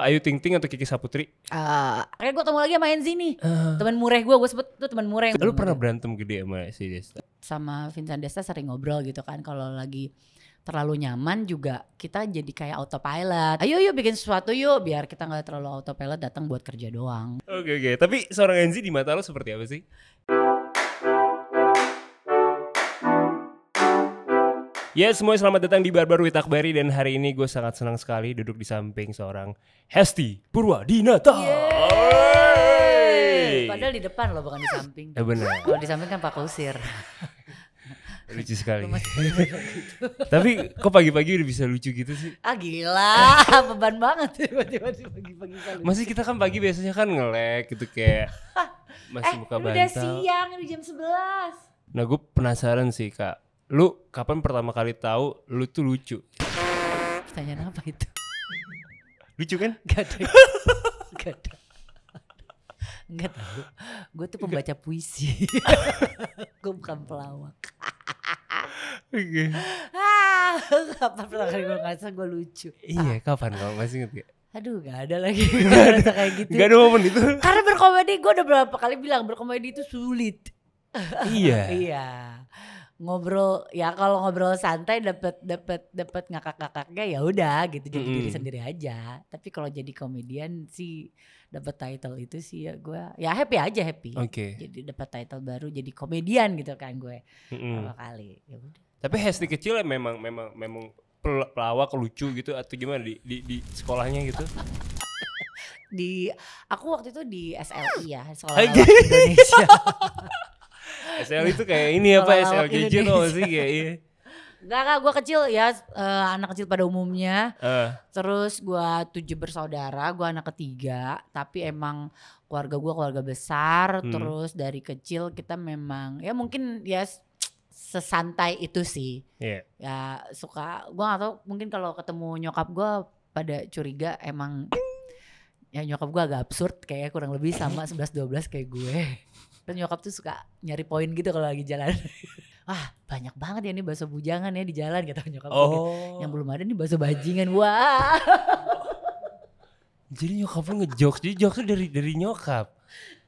Ayu Ting Ting atau Kiki Saputri? Akhirnya gue ketemu lagi sama Enzi nih. Teman mureh gue sebut tuh teman mureh. Lu pernah berantem gede sama si Desta? Sama Vincent Desta sering ngobrol gitu kan. Kalau lagi terlalu nyaman juga kita jadi kayak autopilot. Ayo bikin sesuatu yuk biar kita gak terlalu autopilot datang buat kerja doang. Oke. Tapi seorang Enzi di mata lo seperti apa sih? Ya semuanya selamat datang di Barbar with Akbari. Dan hari ini gue sangat senang sekali duduk di samping seorang Hesti Purwadinata. Padahal di depan loh bukan di samping. Benar. Kalau di samping kan Pak Kusir. Lucu sekali. Tapi kok pagi-pagi udah bisa lucu gitu sih? Gila, beban banget tiba-tiba pagi-pagi. Masih kita kan pagi biasanya kan nge-lag gitu kayak masih muka bantal. Udah siang, ini jam 11. Nah gue penasaran sih Kak, lu kapan pertama kali tahu lu tuh lucu? Pertanyaan apa itu? Lucu kan? Gak ada. Enggak tahu. Gue tuh pembaca puisi. Gue bukan pelawak. Oke. Kapan pertama kali gue ngerasa gue lucu? Iya, kapan kamu masih inget gak? Aduh, gak ada lagi ngerasa kayak gitu. Gak ada momen itu. Karena berkomedi, gue udah berapa kali bilang berkomedi itu sulit. Iya. Iya. Ngobrol ya, kalau ngobrol santai dapat ngakak-ngakaknya ya udah gitu, jadi diri sendiri aja. Tapi kalau jadi komedian sih dapat title itu sih ya gue ya happy. Oke. Jadi dapat title baru jadi komedian gitu kan gue. Berapa kali ya udah. Tapi Hesti kecil ya memang pelawak lucu gitu atau gimana di sekolahnya gitu? Aku waktu itu di SLI ya, Sekolah Lawak Indonesia. SL itu kayak ini apa SLGJ tuh sih kayak iya. Enggak, gue kecil ya, anak kecil pada umumnya. Terus gue 7 bersaudara, gue anak ketiga. Tapi emang keluarga gue keluarga besar. Terus dari kecil kita memang ya mungkin ya sesantai itu sih. Ya suka, gue gak tau mungkin kalau ketemu nyokap gue pada curiga emang ya nyokap gue agak absurd kayak kurang lebih sama 11-12 kayak gue. Dan nyokap tuh suka nyari poin gitu kalau lagi jalan. Wah banyak banget ya nih bakso bujangan ya di jalan kata nyokap gue. Yang belum ada nih bakso bajingan. Wah. Jadi nyokap lu ngejokes, jadi jokesnya dari nyokap.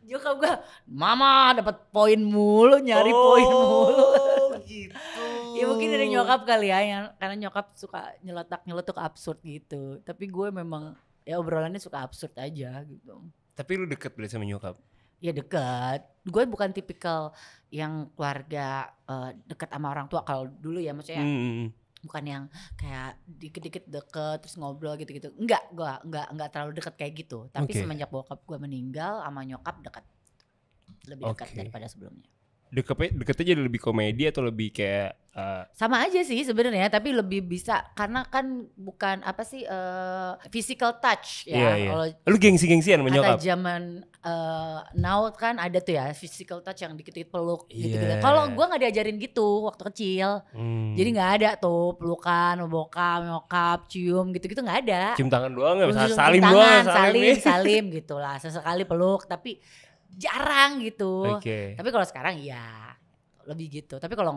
Nyokap gue, mama dapat poin mulu, nyari poin mulu. Gitu. Ya mungkin dari nyokap kali ya, karena nyokap suka nyeletuk absurd gitu. Tapi gue memang ya obrolannya suka absurd aja gitu. Tapi lu deket berarti sama nyokap? Ya deket. Gue bukan tipikal yang keluarga deket sama orang tua kalau dulu ya, maksudnya bukan yang kayak dikit-dikit deket terus ngobrol gitu-gitu. Enggak, gue enggak terlalu deket kayak gitu. Tapi semenjak bokap gue meninggal sama nyokap deket. Lebih dekat daripada sebelumnya. Deketnya jadi lebih komedi atau lebih kayak sama aja sih sebenarnya, tapi lebih bisa karena kan bukan apa sih physical touch ya. Iya. Lu gengsi-gengsian sama nyokap? Kata zaman now kan ada tuh ya physical touch yang dikit-dikit peluk gitu-gitu. Yeah. Kalau gue nggak diajarin gitu waktu kecil, jadi nggak ada tuh pelukan, bokap, nyokap, cium gitu-gitu nggak ada. Cium tangan doang nggak bisa, salim doang, salim gitulah, sesekali peluk tapi jarang gitu. Tapi kalau sekarang ya lebih gitu. Tapi kalau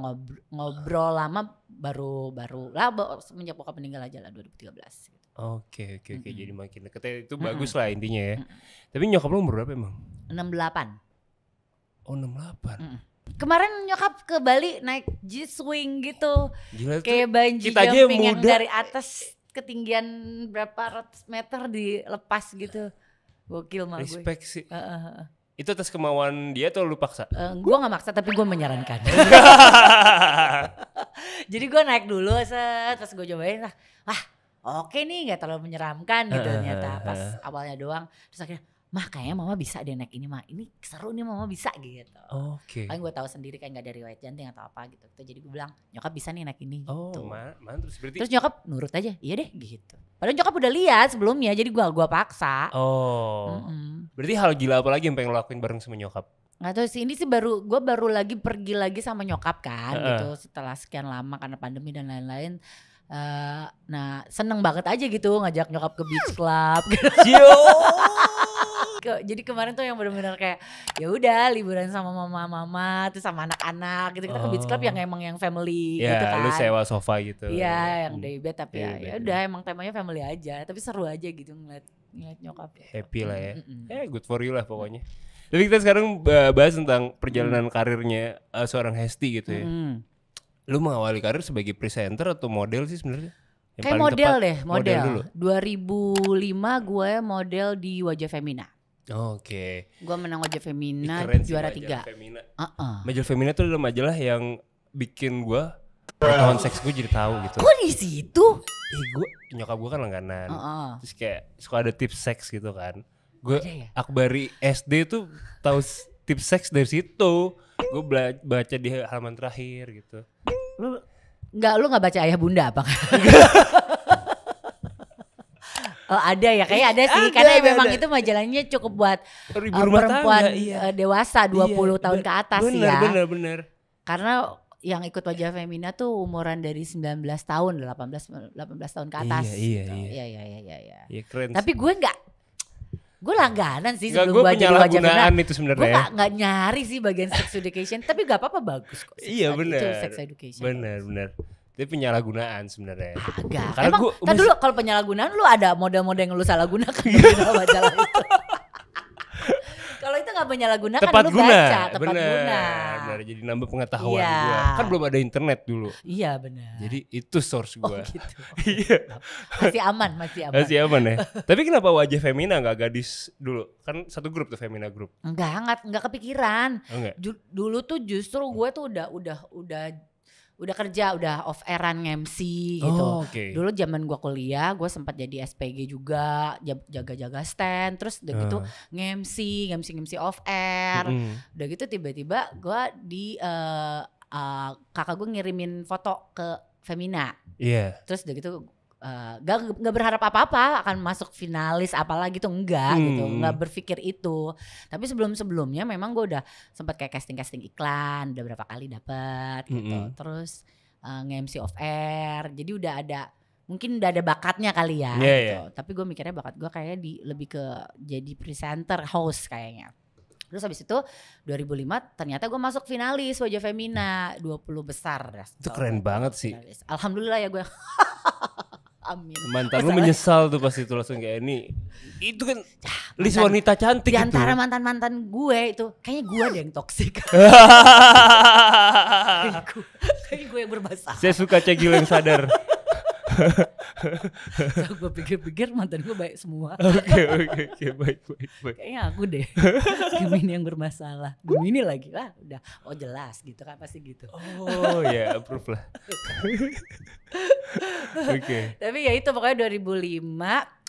ngobrol lama baru lah semenjak bokap meninggal aja lah 2013 gitu. Oke. Jadi makin deket itu bagus lah intinya ya. Tapi nyokap lu umur berapa emang? 68. Oh 68. Kemarin nyokap ke Bali naik G-swing gitu. Gila, kayak bungee jumping yang dari atas ketinggian berapa ratus meter dilepas gitu. Gokil mah gue. Respect sih. Itu atas kemauan dia atau lu paksa? Gue gak maksa tapi gue menyarankan. Jadi gue naik dulu terus gue cobain lah. Wah oke nih gak terlalu menyeramkan gitu ternyata pas awalnya doang. Terus akhirnya mah kayaknya mama bisa deh naik ini mah. Ini seru nih mama bisa gitu. Kan gue tahu sendiri kan gak ada riwayat jantung atau apa gitu. Jadi gue bilang nyokap bisa nih naik ini gitu. Mantap berarti. Terus nyokap nurut aja, iya deh gitu. Padahal nyokap udah lihat sebelumnya jadi gue paksa. Berarti hal gila apa lagi yang pengen lo lakuin bareng sama nyokap? Gak tau sih, ini sih gue baru lagi pergi lagi sama nyokap kan gitu setelah sekian lama karena pandemi dan lain-lain. Nah seneng banget aja gitu ngajak nyokap ke beach club gitu. Jadi kemarin tuh yang benar-benar kayak ya udah liburan sama mama terus sama anak-anak gitu, kita ke beach club yang emang yang family gitu kan. Lu sewa sofa gitu. Iya, yang daybed tapi ya udah emang temanya family aja, tapi seru aja gitu ngeliat nyokap. Happy lah ya. Good for you lah pokoknya. Tapi kita sekarang bahas tentang perjalanan karirnya seorang Hesti gitu ya. Lu mengawali karir sebagai presenter atau model sih sebenarnya? Kayak model deh, model dulu. 2005 gue model di Wajah Femina. Oke. Gue menang Wajah Femina, juara 3. Majalah Femina tuh adalah majalah yang bikin gue pengetahuan seks gue jadi tahu gitu. Kok di situ? Gue nyokap gue kan langganan. Terus kayak suka ada tips seks gitu kan. Gue Akbari SD tuh tahu tips seks dari situ. Gue baca di halaman terakhir gitu. Lu nggak baca Ayah Bunda apa? Oh ada ya, kayak ada sih, karena memang itu majalahnya cukup buat perempuan dewasa 20 tahun ke atas ya. Bener. Karena yang ikut Wajah Femina tuh umuran dari 19 tahun, 18 tahun ke atas. Iya. Iya, keren. Tapi gue langganan sih sebelum gue jadi Wajah Femina. Itu sebenarnya. Gue nggak nyari sih bagian sex education, tapi gak apa-apa, bagus kok. Iya benar. Itu sex education. Benar. Tapi penyalahgunaan sebenarnya. Agak. Emang kan dulu kalau penyalahgunaan lu ada model-model yang lu salah gunakan di majalah itu. Kalau itu gak penyalahgunakan, tepat lu guna. baca tepat guna. Benar. Jadi nambah pengetahuan gue. Kan belum ada internet dulu. Iya benar. Jadi itu source gue. Oh gitu. Iya. Masih aman ya. Tapi kenapa Wajah Femina gak gadis dulu? Kan satu grup tuh, Femina Group. Enggak kepikiran. Enggak. Dulu tuh justru gue tuh udah kerja, udah off airan MC gitu. Okay. Dulu zaman gua kuliah, gua sempat jadi SPG juga, jaga-jaga stand, terus udah gitu nge-MC off air. Udah gitu tiba-tiba gua di kakak gua ngirimin foto ke Femina. Iya. Terus udah gitu gak berharap apa-apa akan masuk finalis apalagi tuh enggak gitu, nggak berpikir itu. Tapi sebelumnya memang gue udah sempat kayak casting iklan, udah berapa kali dapet gitu. Terus nge-MC off air, jadi mungkin udah ada bakatnya kali ya gitu. Yeah. Tapi gue mikirnya bakat gue kayaknya lebih ke jadi presenter, host kayaknya. Terus habis itu 2005 ternyata gue masuk finalis Wajah Femina 20 besar. Itu keren banget sih. Alhamdulillah ya gue. Amin. Mantan lu menyesal tuh pas itu langsung kayak ini. Itu kan list wanita cantik. Di antara mantan gue itu kayaknya gue ada yang toksik. Kayaknya gue yang bermasalah. Saya suka cegil yang sadar. So, gue pikir-pikir mantan gue baik semua. Oke, baik. Kayaknya aku deh Gemini yang bermasalah. Gemini lagi lah, udah jelas gitu kan, pasti gitu. Oh ya, approve lah. Oke. Tapi ya itu pokoknya 2005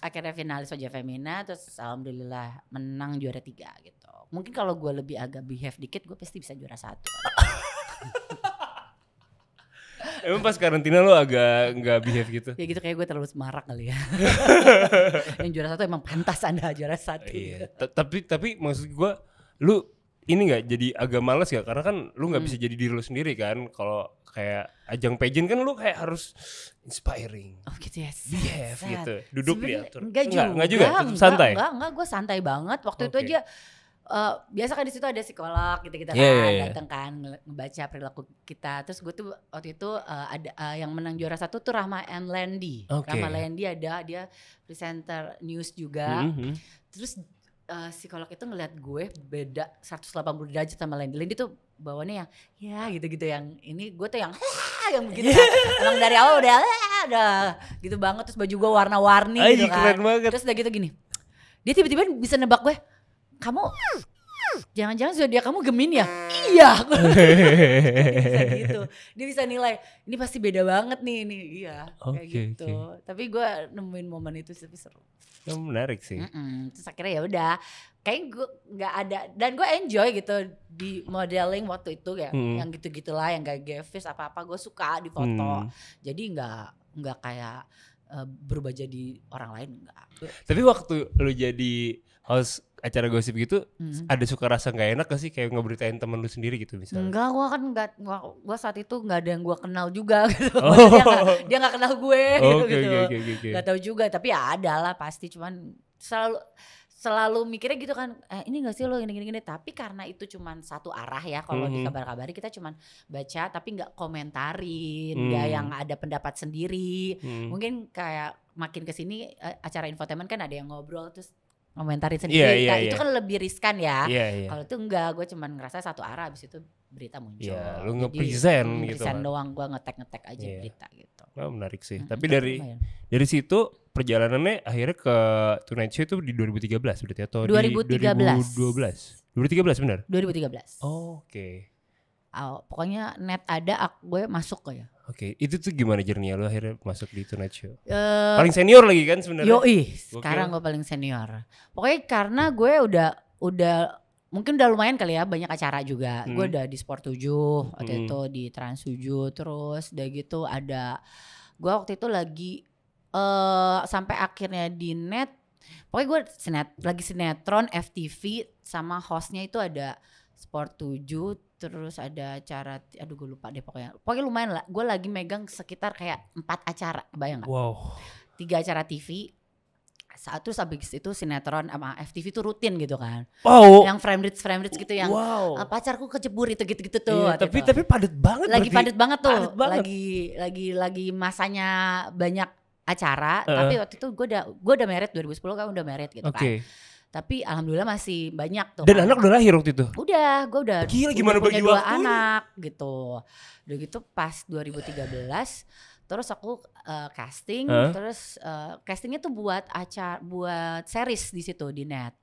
akhirnya finalis Wajah Femina, terus alhamdulillah menang juara 3 gitu. Mungkin kalau gue lebih agak behave dikit, gue pasti bisa juara 1. Emang pas karantina lo agak nggak behave gitu? Ya gitu, kayak gue terlalu semarak kali ya. Yang juara 1 emang pantas Anda juara 1. Iya. Tapi maksud gue, lu ini nggak jadi agak malas gak? Karena kan lu nggak bisa jadi diri lu sendiri kan. Kalau kayak ajang pageant kan lu kayak harus inspiring. Oh gitu ya. Behave gitu. Duduk diatur. Enggak juga. Tetap santai. Enggak, gue santai banget. Waktu itu aja biasa kan di situ ada psikolog gitu kan, datang kan ngebaca perilaku kita. Terus gue tuh waktu itu ada yang menang juara 1 tuh Rahma and Landy. Rahma Landy dia presenter news juga. Terus psikolog itu ngeliat gue beda 180 derajat sama Landy. Landy tuh bawaannya yang ya gitu-gitu, yang ini gue tuh yang begitu kan. Emang dari awal udah gitu banget. Terus baju gue warna-warni gitu kan. Keren banget. Terus udah gitu gini, dia tiba-tiba bisa nebak gue, kamu jangan-jangan zodiak kamu Gemini ya? Iya. Gitu. Dia bisa nilai, ini pasti beda banget nih ini. Iya, kayak gitu. Tapi gue nemuin momen itu tapi seru. Menarik sih. Terus akhirnya ya udah, kayak gue nggak ada, dan gue enjoy gitu di modeling waktu itu ya, yang gitu-gitulah, yang gak gafis apa-apa gue suka di foto. Jadi nggak kayak berubah jadi orang lain, enggak. Tapi waktu lu jadi host acara gosip gitu, ada suka rasa nggak enak gak sih kayak ngeberitain temen lu sendiri gitu misalnya? Enggak, gue saat itu nggak ada yang gue kenal juga gitu. Dia nggak kenal gue gitu. Nggak tahu juga, tapi ya ada lah pasti, cuman selalu mikirnya gitu kan, ini gak sih lo gini. Tapi karena itu cuman satu arah ya, kalau di kabar-kabari kita cuman baca tapi gak komentarin, gak yang ada pendapat sendiri. Mungkin kayak makin kesini acara infotainment kan ada yang ngobrol terus komentarin sendiri. Itu kan lebih riskan ya. Kalau itu enggak, gue cuman ngerasa satu arah, abis itu berita muncul. Lu nge-present gitu kan. Doang, gue ngetek aja berita gitu. Menarik sih. Tapi dari situ perjalanannya akhirnya ke Tonight Show itu di 2013 berarti atau 2013. Di 2012 benar? 2013. Oke. Pokoknya net ada, gue masuk ya. Oke, itu tuh gimana journey lu akhirnya masuk di Tonight Show? Paling senior lagi kan sebenarnya? Sekarang gue paling senior. Pokoknya karena gue udah mungkin udah lumayan kali ya, banyak acara juga. Gue udah di Sport 7, waktu itu di Trans 7, terus udah gitu ada, gue waktu itu lagi sampai akhirnya di net. Pokoknya gue lagi sinetron FTV sama hostnya itu ada Sport 7, terus ada acara, aduh gue lupa deh pokoknya lumayan lah. Gue lagi megang sekitar kayak 4 acara, bayang gak? Wow. 3 acara TV, terus abis itu sinetron sama FTV tuh rutin gitu kan. Yang frame rate gitu, yang pacarku kejebur itu gitu tuh. Tapi padat banget. Lagi padat banget tuh. Lagi masanya banyak acara. Tapi waktu itu gue udah married 2010 kan, udah married gitu kan. Tapi alhamdulillah masih banyak tuh. Dan anak udah lahir waktu itu? Udah, gue udah gimana punya 2 anak gitu. Udah gitu pas 2013 terus aku casting, terus castingnya tuh buat series di situ di net.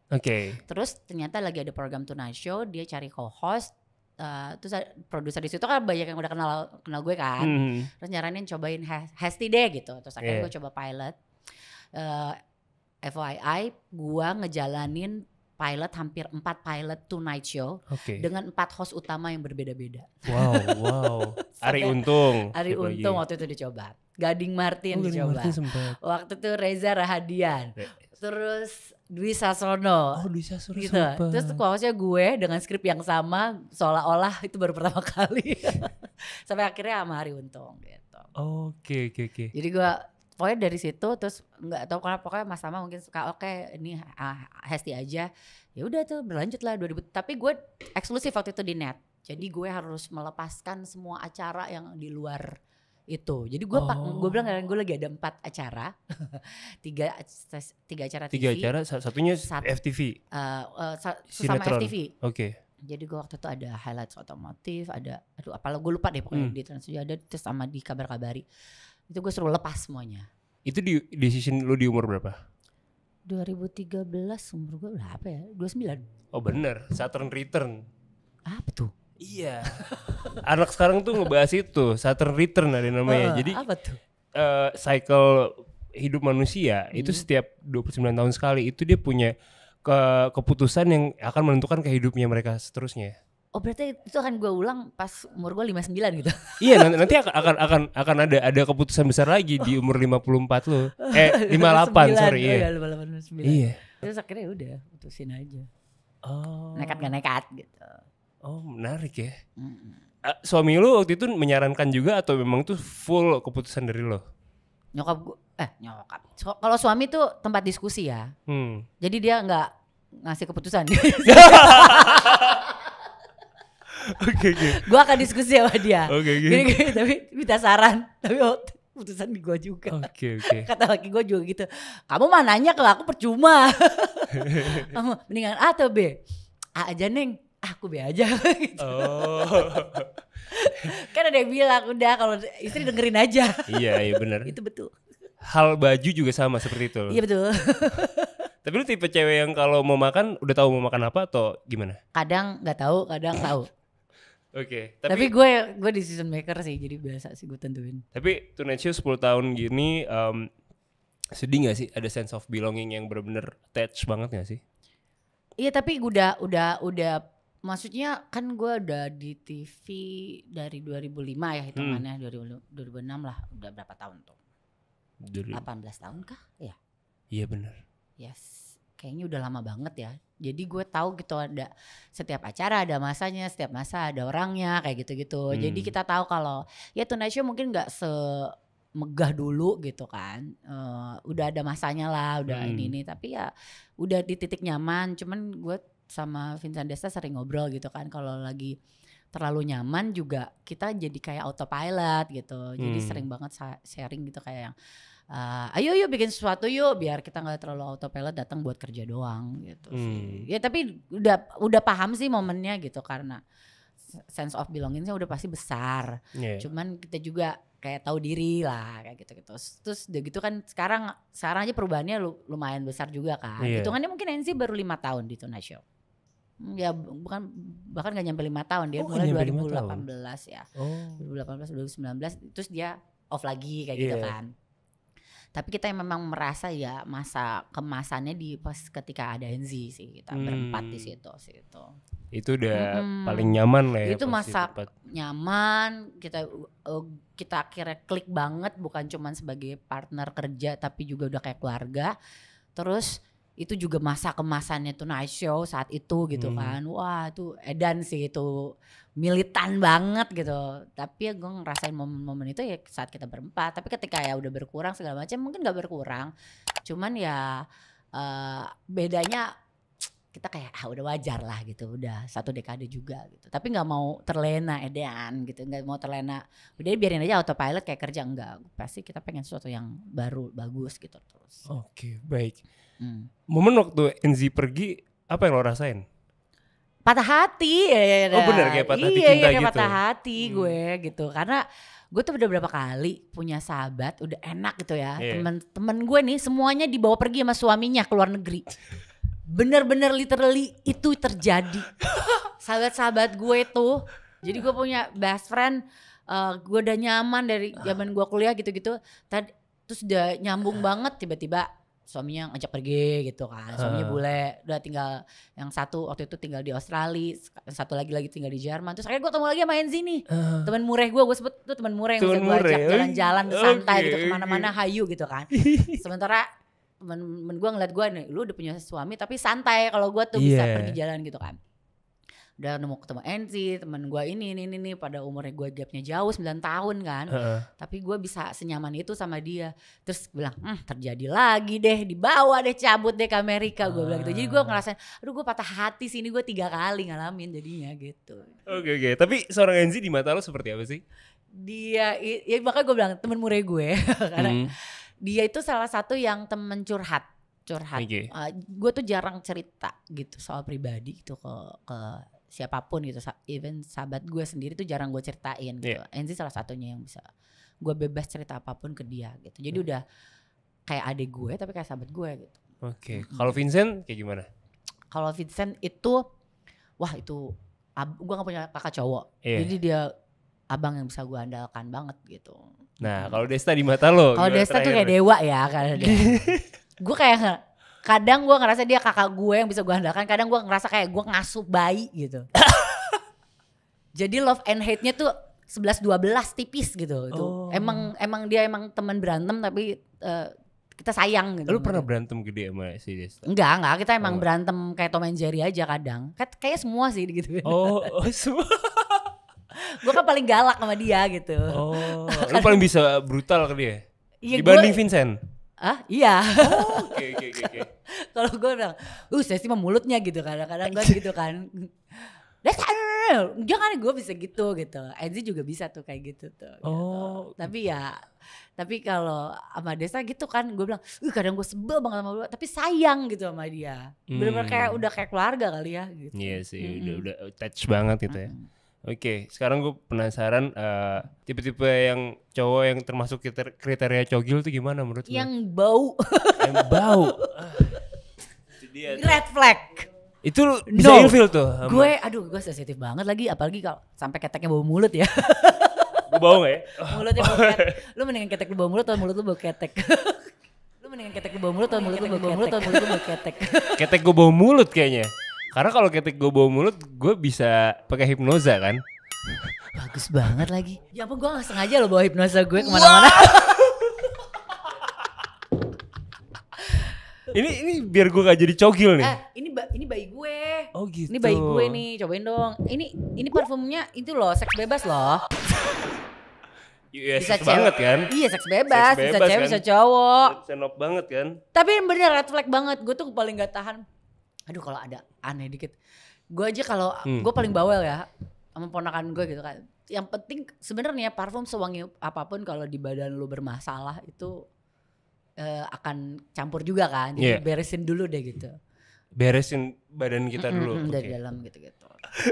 Terus ternyata lagi ada program Tonight Show, dia cari co-host. Terus produser di situ kan banyak yang udah kenal gue kan. Terus nyaranin cobain Hesti deh gitu. Terus akhirnya gue coba pilot. FYI, gue ngejalanin pilot hampir 4 pilot Tonight Show dengan 4 host utama yang berbeda-beda. Wow. Ari Untung waktu itu dicoba. Gading Martin dicoba. Waktu itu Reza Rahadian. Terus Dwi Sasono. Dwi Sasono gitu. Terus hostnya gue dengan skrip yang sama, seolah-olah itu baru pertama kali. Sampai akhirnya sama Ari Untung gitu. Oke. Jadi gue pokoknya dari situ terus nggak tahu kenapa, pokoknya Mas Tama mungkin suka ini Hesti aja, ya udah tuh berlanjut lah 2000. Tapi gue eksklusif waktu itu di net, jadi gue harus melepaskan semua acara yang di luar itu. Jadi gue bilang gue lagi ada 4 acara, 3 acara TV. 3 acara, satunya FTV. Sama FTV. Jadi gue waktu itu ada highlights otomotif, ada apalah gue lupa deh pokoknya di Trans 7 ada, terus sama di kabar-kabari. Itu gue suruh lepas semuanya. Itu di decision lu di umur berapa? 2013 umur gue berapa ya? 29. Oh bener, Saturn Return. Apa tuh? Iya. Anak sekarang tuh ngebahas itu, Saturn Return ada namanya. Jadi apa tuh? Cycle hidup manusia itu setiap 29 tahun sekali itu dia punya keputusan yang akan menentukan kehidupnya mereka seterusnya. Oh berarti itu akan gue ulang pas umur gue 59 gitu. Iya nanti akan ada keputusan besar lagi di umur 54 lo. 58 sorry iya. 58 59. Iya. Terus akhirnya udah putusin aja. Nekat gak nekat gitu. Menarik ya. Suami lu waktu itu menyarankan juga atau memang tuh full keputusan dari lo? Nyokap gue nyokap. Kalau suami tuh tempat diskusi ya. Jadi dia nggak ngasih keputusan. Oke. Gue akan diskusi sama dia. Gini, tapi minta saran. Tapi keputusan di gue juga. Oke. Kata laki gue juga gitu. Kamu mah nanya ke aku percuma. Kamu mendingan A atau B? A aja Neng. Aku B aja. Gitu. Kan ada yang bilang udah kalau istri dengerin aja. Iya benar. Itu betul. Hal baju juga sama seperti itu. Iya betul. Tapi lu tipe cewek yang kalau mau makan udah tahu mau makan apa atau gimana? Kadang nggak tahu, kadang tahu. Oke. Tapi gue decision maker sih, jadi biasa sih gue tentuin. Tapi Tonight Show 10 tahun gini sedih gak sih ada sense of belonging yang benar-benar attached banget gak sih? Iya tapi udah maksudnya kan gue udah di TV dari 2005 ya hitungannya, 2006 lah, udah berapa tahun tuh? 18 tahun kah? Iya benar. Yes, kayaknya udah lama banget ya. Jadi gue tahu gitu ada setiap acara ada masanya, setiap masa ada orangnya kayak gitu-gitu. Jadi kita tahu kalau ya Tonight Show mungkin nggak megah dulu gitu kan. Udah ada masanya lah, udah ini tapi ya udah di titik nyaman. Cuman gue sama Vincent Desta sering ngobrol gitu kan, kalau lagi terlalu nyaman juga kita jadi kayak autopilot gitu. Jadi sering banget sharing gitu kayak yang ayo yuk bikin sesuatu yuk, biar kita nggak terlalu autopilot datang buat kerja doang gitu sih. Ya tapi udah paham sih momennya gitu, karena sense of belongingnya udah pasti besar. Cuman kita juga kayak tahu diri lah kayak gitu-gitu. Terus udah gitu kan sekarang aja perubahannya lumayan besar juga kan. Hitungannya mungkin NZ baru 5 tahun di Tonight Show. Ya bukan, bahkan gak nyampe 5 tahun. Dia mulai 2018 ya. 2018, 2019 terus dia off lagi kayak gitu kan. Tapi kita memang merasa ya masa kemasannya di pas ketika ada NZ sih, kita berempat di situ sih itu. Itu udah paling nyaman lah ya. Itu masa nyaman, kita akhirnya klik banget, bukan cuman sebagai partner kerja tapi juga udah kayak keluarga. Terus itu juga masa kemasannya Tonight Show saat itu gitu kan. Wah itu edan sih, itu militan banget gitu. Tapi ya gue ngerasain momen-momen itu ya saat kita berempat. Tapi ketika ya udah berkurang segala macam, mungkin gak berkurang. Cuman ya bedanya kita kayak udah wajar lah gitu, udah 1 dekade juga gitu. Tapi gak mau terlena edan gitu, gak mau terlena. Udah biarin aja autopilot kayak kerja, enggak. Pasti kita pengen sesuatu yang baru, bagus gitu terus. Oke, baik. Momen waktu NZ pergi apa yang lo rasain? Patah hati ya. Oh benar, kayak patah hati cinta kayak gitu. Patah hati gue gitu, karena gue tuh udah berapa kali punya sahabat udah enak gitu ya. Temen gue nih semuanya dibawa pergi sama suaminya ke luar negeri. Bener-bener literally itu terjadi. Sahabat-sahabat gue tuh, jadi gue punya best friend, gue udah nyaman dari zaman gue kuliah gitu-gitu. Terus udah nyambung banget, tiba-tiba suaminya ngajak pergi gitu kan. Suaminya bule, udah tinggal yang satu waktu itu tinggal di Australia, satu lagi tinggal di Jerman. Terus akhirnya gue ketemu lagi sama Enzi nih, teman mureh gue sebut tuh teman mureh yang bisa gue ajak jalan-jalan santai gitu kemana-mana, hayu gitu kan. Sementara temen gue ngeliat gue nih, lu udah punya suami tapi santai, kalau gue tuh bisa pergi jalan gitu kan. Udah nemu ketemu Enzi, temen gue ini pada umurnya gue gapnya jauh 9 tahun kan. Tapi gue bisa senyaman itu sama dia. Terus bilang terjadi lagi deh, dibawa deh, cabut deh ke Amerika, gue bilang gitu. Jadi gue ngerasain aduh gue patah hati sini, gue 3 kali ngalamin jadinya gitu. Oke. Tapi seorang Enzi di mata lo seperti apa sih? Dia ya makanya gue bilang temen mureh gue karena dia itu salah satu yang temen curhat. Gue tuh jarang cerita gitu soal pribadi gitu ke siapapun gitu, even sahabat gue sendiri tuh jarang gue ceritain gitu. Enzi salah satunya yang bisa gue bebas cerita apapun ke dia gitu. Jadi udah kayak adik gue tapi kayak sahabat gue gitu. Oke. Kalau Vincent kayak gimana? Kalau Vincent itu gue gak punya kakak cowok. Jadi dia abang yang bisa gue andalkan banget gitu. Nah kalau Desta di mata lo? Kalau Desta tuh kayak dewa ya karena gue kayak kadang gue ngerasa dia kakak gue yang bisa gue andalkan, kadang gue ngerasa kayak gue ngasuh bayi gitu. Jadi love and hate-nya tuh 11-12 tipis gitu. Emang dia teman berantem tapi kita sayang gitu. Lu pernah berantem gede sama si Desta? Enggak, kita emang berantem kayak Tom and Jerry aja kadang. Kayak semua sih gitu. Semua. Gue kan paling galak sama dia gitu. Lu paling bisa brutal ke dia? Dibanding Vincent? Iya. Oke. Kalau gue bilang, saya sih mah mulutnya gitu, kadang-kadang gue gitu kan. Jangan gue bisa gitu. Enzi juga bisa tuh kayak gitu tuh. Gitu. Tapi kalau sama Desa gitu kan, gue bilang, kadang gue sebel banget sama dia, tapi sayang gitu sama dia. Bener-bener kayak udah kayak keluarga kali ya. Gitu. Iya sih, udah attach banget gitu ya. Oke, sekarang gue penasaran tipe-tipe yang cowok yang termasuk kriteria cogil tuh gimana menurut lo? Yang bau. Yang bau. Red flag. Itu bisa ilfil tuh. Gue sensitif banget lagi, apalagi kalau sampai keteknya bau mulut ya. Gue bau gak ya? Mulutnya bau ketek. Lu mendingan ketek lu bau mulut atau mulut lu bau ketek? Lu mendingan ketek lu bau mulut atau mulut lu bau ketek? Ketek gue bau mulut kayaknya. Karena kalau ketek gue bau mulut, gue bisa pakai hipnosa kan. Bagus banget lagi. Ya ampun, gue gak sengaja lo bawa hipnosa gue kemana-mana. Ini biar gue gak jadi cogil nih. Ini bayi gue. Oh gitu. Ini bayi gue nih, cobain dong. Ini parfumnya itu loh, seks bebas loh. Bisa banget kan? Iya seks bebas bisa cewek kan? Bisa cowok. Senop banget kan? Tapi bener red flag banget. Gue tuh paling gak tahan. Aduh kalau ada aneh dikit. Gue aja kalau gue paling bawel ya sama ponakan gue gitu kan. Yang penting sebenarnya parfum sewangi apapun kalau di badan lu bermasalah itu akan campur juga kan. Jadi beresin dulu deh gitu. Beresin badan kita dulu. Dari dalam gitu-gitu.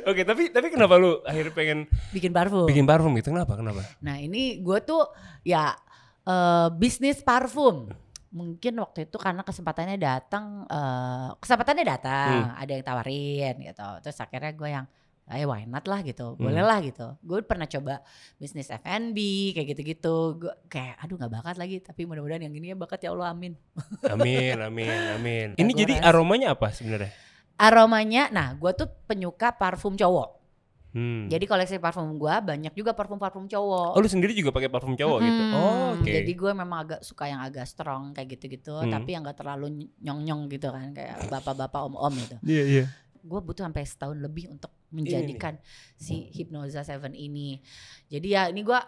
Oke, tapi kenapa lu akhirnya pengen bikin parfum gitu? Kenapa? Nah ini gue tuh ya bisnis parfum. Mungkin waktu itu karena kesempatannya datang, ada yang tawarin gitu. Terus akhirnya gue yang, why not lah gitu, boleh lah gitu. Gue pernah coba bisnis F&B kayak gitu-gitu. Gue kayak, aduh nggak bakat lagi. Tapi mudah-mudahan yang ini ya bakat ya Allah, amin. Amin. Ini jadi aromanya apa sebenarnya? Aromanya, nah gue tuh penyuka parfum cowok. Jadi koleksi parfum gue banyak juga parfum cowok. Oh lu sendiri juga pakai parfum cowok gitu? Oke. Jadi gue memang agak suka yang agak strong kayak gitu-gitu. Tapi yang gak terlalu nyong-nyong gitu kan. Kayak bapak-bapak om-om gitu. Iya. Gue butuh sampai setahun lebih untuk menjadikan si Hypnoza 7 ini. Jadi ya ini gue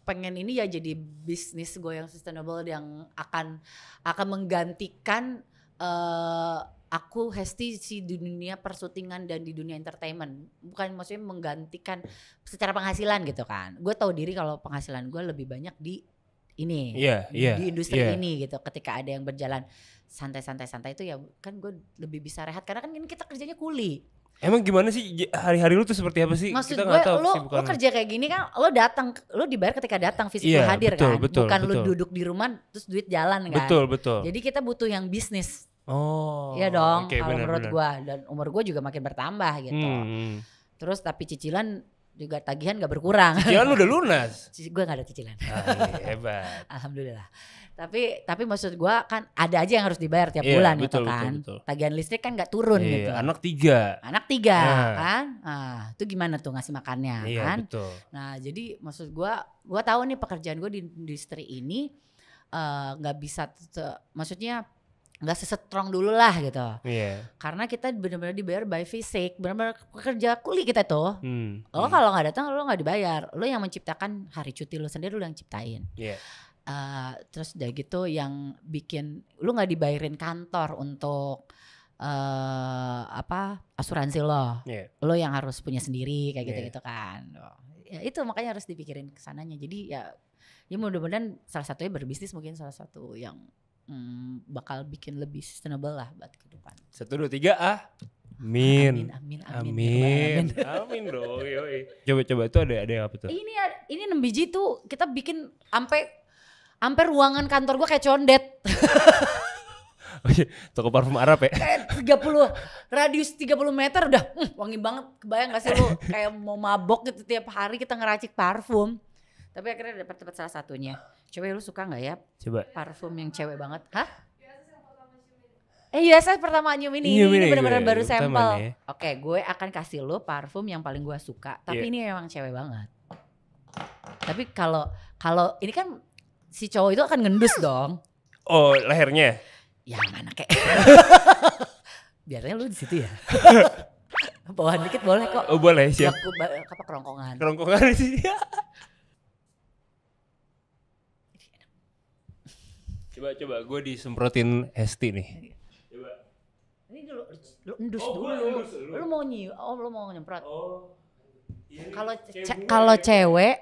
pengen ini ya jadi bisnis gue yang sustainable. Yang akan menggantikan aku Hesti di dunia persyutingan dan di dunia entertainment. Bukan maksudnya menggantikan secara penghasilan gitu kan. Gue tahu diri kalau penghasilan gue lebih banyak di ini. Di industri ini gitu. Ketika ada yang berjalan santai-santai itu ya kan gue lebih bisa rehat. Karena kan ini kita kerjanya kuli. Emang gimana sih hari-hari lu tuh seperti apa sih? Maksud kita gue lo kerja kayak gini kan lo dibayar ketika datang fisik lo hadir kan. Bukan lo duduk di rumah terus duit jalan kan. Betul. Jadi kita butuh yang bisnis. Oh, iya dong, kalau menurut gue dan umur gue juga makin bertambah gitu. Terus tapi cicilan juga tagihan gak berkurang. Cicilan udah lunas? Gue gak ada cicilan. Hebat. Alhamdulillah. Tapi maksud gue kan ada aja yang harus dibayar tiap bulan gitu kan. Betul. Tagihan listrik kan gak turun gitu. Anak 3 kan. Itu gimana tuh ngasih makannya kan. Betul. Nah jadi maksud gue tahu nih pekerjaan gue di industri ini gak bisa maksudnya nggak sestrong dulu lah gitu. Karena kita benar-benar dibayar by fisik, benar-benar pekerja kuli kita tuh. Lo kalau nggak datang lo nggak dibayar. Lo yang menciptakan hari cuti lo sendiri, lo yang ciptain. Terus udah gitu yang bikin lo nggak dibayarin kantor untuk asuransi lo. Lo yang harus punya sendiri kayak gitu-gitu kan. Ya itu makanya harus dipikirin kesananya. Jadi ya mudah-mudahan salah satunya berbisnis, mungkin salah satu yang bakal bikin lebih sustainable lah buat ke depan. 1, 2, 3 Amin. Amin dong. Coba itu ada yang apa tuh? Ini 6 biji tuh kita bikin sampai ruangan kantor gua kayak condet. Toko parfum Arab ya? Kayak 30 radius 30 meter udah wangi banget. Kebayang gak sih lu kayak mau mabok gitu tiap hari kita ngeracik parfum. Tapi akhirnya dapat salah satunya. Coba lu suka gak ya? Coba. Parfum yang cewek banget. Hah? Saya pertama nyium ini. Ini benar-benar baru sampel. Oke, gue akan kasih lu parfum yang paling gue suka. Tapi ini memang cewek banget. Tapi kalau ini kan si cowok itu akan ngendus dong. Oh, lehernya? Ya mana kayak. Biasanya lu di situ ya. Bawahan dikit boleh kok. Oh boleh, siap. Apa kerongkongan. Kerongkongan sih. Coba gue disemprotin Hesti nih. Coba. Ini dulu, lu endus dulu. Lu mau lu mau nyemprot. Kalau cewek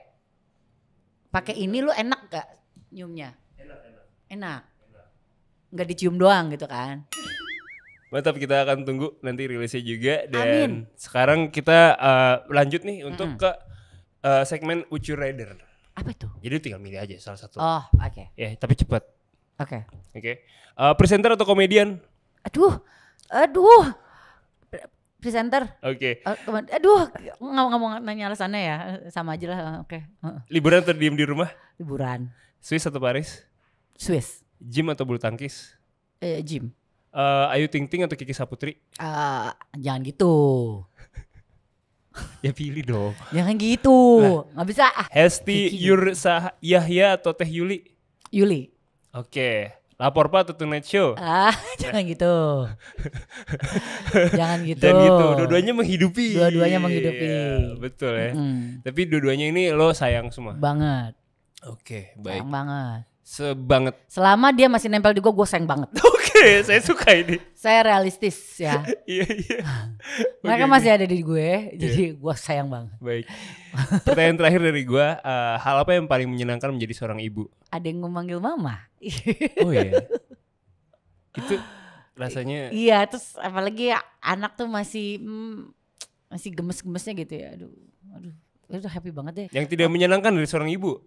pakai ini lu enak gak nyiumnya? Enak. Nggak dicium doang gitu kan? Mantap, kita akan tunggu nanti rilisnya juga. Dan sekarang kita lanjut nih untuk ke segmen Would You Rather. Apa itu? Jadi tinggal milih aja salah satu. Oh, oke. Ya, tapi cepat. Oke. Presenter atau komedian? Aduh. Presenter. Oke. Aduh, nggak mau nanya alasannya ya, sama aja lah. Oke. Liburan atau diem di rumah? Liburan. Swiss atau Paris? Swiss. Gym atau bulu tangkis? Gym. Ayu Ting Ting atau Kiki Saputri? Jangan gitu. Ya pilih dong. Jangan gitu. Nggak bisa. Hesti Yahya atau Teh Yuli? Yuli. Oke. Lapor Pak atau Tonight Show? Jangan gitu. Jangan gitu. Dua-duanya menghidupi. Iya, betul ya. Tapi dua-duanya ini lo sayang semua. Banget. Oke, baik. Sayang banget. Sebanget. Selama dia masih nempel di gue sayang banget. Oke, saya suka ini. Saya realistis ya. Iya. Mereka masih ada di gue, jadi gue sayang banget. Baik. Pertanyaan terakhir dari gue, hal apa yang paling menyenangkan menjadi seorang ibu? Ada yang memanggil mama. Oh iya. Itu rasanya. Iya, terus apalagi anak tuh masih gemes-gemesnya gitu ya. Aduh, itu happy banget deh. Yang tidak menyenangkan dari seorang ibu?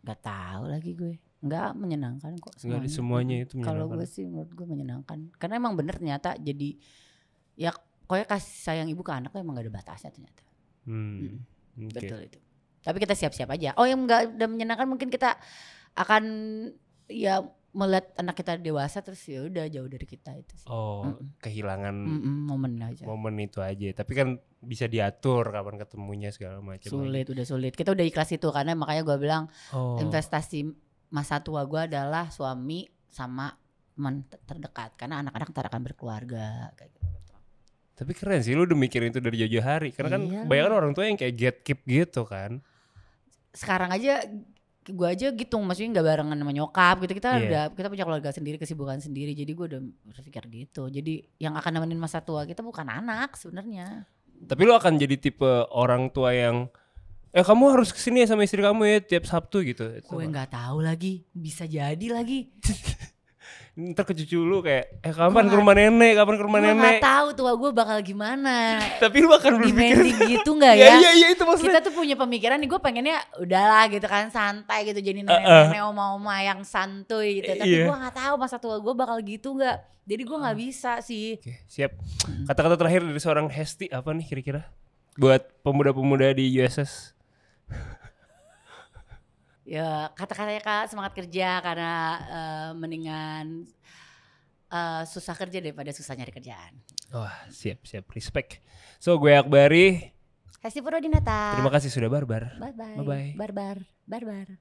Gak tahu lagi gue. Enggak, menyenangkan kok semuanya. Semuanya itu menyenangkan. Kalau gue sih menurut gue menyenangkan. Karena emang bener ternyata jadi ya pokoknya kasih sayang ibu ke anak tuh emang gak ada batasnya ternyata. Okay. Betul itu. Tapi kita siap-siap aja. Oh, yang gak udah menyenangkan mungkin kita akan ya melihat anak kita dewasa terus ya udah jauh dari kita itu sih. Oh, kehilangan momen aja. Momen itu aja. Tapi kan bisa diatur kapan ketemunya segala macam. Udah sulit. Kita udah ikhlas itu karena makanya gue bilang investasi masa tua gue adalah suami sama teman terdekat karena anak-anak ntar akan berkeluarga kayak gitu. Tapi keren sih lu udah mikirin itu dari jauh-jauh hari karena kan kebanyakan orang tua yang kayak gatekeep gitu kan. Sekarang aja gue aja gitu maksudnya nggak barengan sama nyokap gitu kita punya keluarga sendiri kesibukan sendiri jadi gue udah berpikir gitu jadi yang akan nemenin masa tua kita bukan anak sebenarnya. Tapi lu akan jadi tipe orang tua yang kamu harus kesini ya sama istri kamu ya tiap Sabtu gitu. Gue nggak tahu lagi, bisa jadi lagi. Ntar ke cucu lu kayak kapan ke rumah nenek, Gue nggak tahu tua gue bakal gimana. Tapi lu akan berpikir gitu nggak ya? Iya itu maksudnya. Kita tuh punya pemikiran nih gue pengennya udahlah gitu kan santai gitu jadi nenek oma yang santuy gitu. Tapi gue nggak tahu masa tua gue bakal gitu nggak. Jadi gue nggak bisa sih. Oke, siap. Kata-kata terakhir dari seorang Hesti apa nih kira-kira buat pemuda-pemuda di USS? Ya kata-katanya Kak semangat kerja karena mendingan susah kerja daripada susah nyari kerjaan. Wah siap respect. So gue Akbari. Hesti Purwodinata. Terima kasih sudah barbar. Bye. Bye. Barbar.